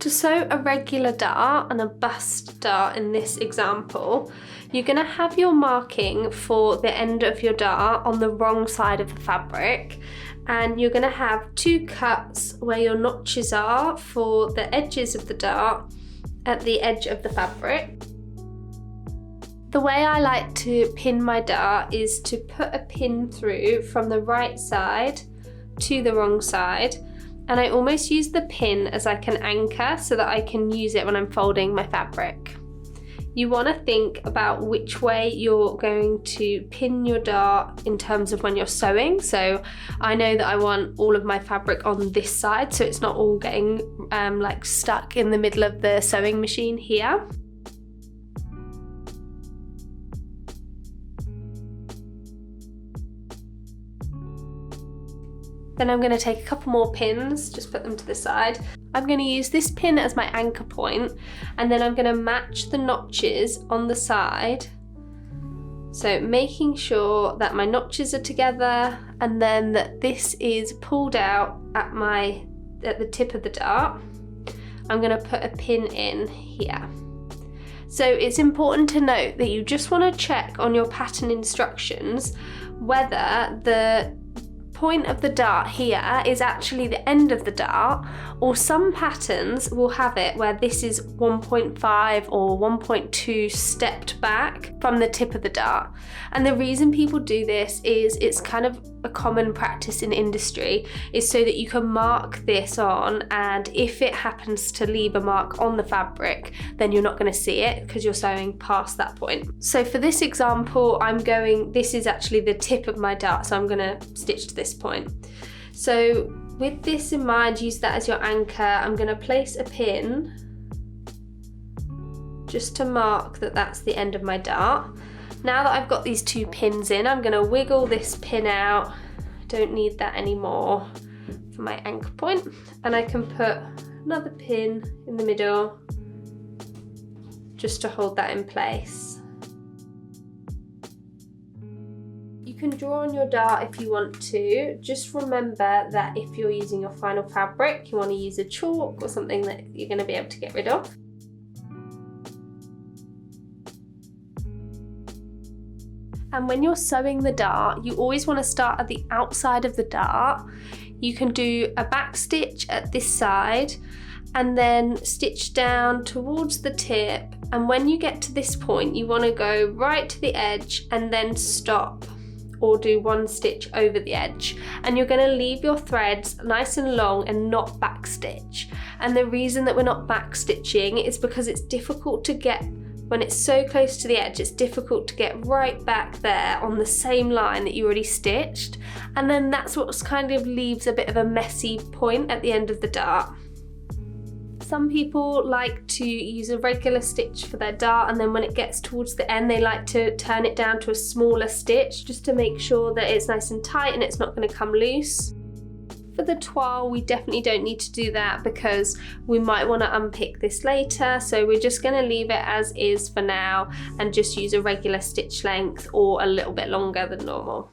To sew a regular dart and a bust dart in this example, you're going to have your marking for the end of your dart on the wrong side of the fabric, and you're going to have 2 cuts where your notches are for the edges of the dart at the edge of the fabric. The way I like to pin my dart is to put a pin through from the right side to the wrong side, and I almost use the pin as like an anchor so that I can use it when I'm folding my fabric. You want to think about which way you're going to pin your dart in terms of when you're sewing. So I know that I want all of my fabric on this side so it's not all getting like stuck in the middle of the sewing machine here. Then I'm going to take a couple more pins, just put them to the side. I'm going to use this pin as my anchor point, and then I'm going to match the notches on the side. So making sure that my notches are together, and then that this is pulled out at the tip of the dart. I'm going to put a pin in here. So it's important to note that you just want to check on your pattern instructions whether the point of the dart here is actually the end of the dart, or some patterns will have it where this is 1.5 or 1.2 stepped back from the tip of the dart. And the reason people do this is it's kind of a common practice in industry, is so that you can mark this on, and if it happens to leave a mark on the fabric, then you're not going to see it because you're sewing past that point. So for this example, this is actually the tip of my dart, so I'm going to stitch to this point. So with this in mind, use that as your anchor. I'm going to place a pin just to mark that that's the end of my dart. Now that I've got these 2 pins in, I'm going to wiggle this pin out. Don't need that anymore for my anchor point, and I can put another pin in the middle just to hold that in place. You can draw on your dart if you want to. Just remember that if you're using your final fabric, you want to use a chalk or something that you're going to be able to get rid of. And when you're sewing the dart, you always want to start at the outside of the dart. You can do a back stitch at this side and then stitch down towards the tip. And when you get to this point, you want to go right to the edge and then stop, or do 1 stitch over the edge. And you're going to leave your threads nice and long and not back stitch. And the reason that we're not back stitching is because it's difficult to get, when it's so close to the edge, it's difficult to get right back there on the same line that you already stitched. And then that's what kind of leaves a bit of a messy point at the end of the dart. Some people like to use a regular stitch for their dart, and then when it gets towards the end, they like to turn it down to a smaller stitch just to make sure that it's nice and tight and it's not going to come loose. For the toile, we definitely don't need to do that because we might want to unpick this later, so we're just going to leave it as is for now and just use a regular stitch length or a little bit longer than normal.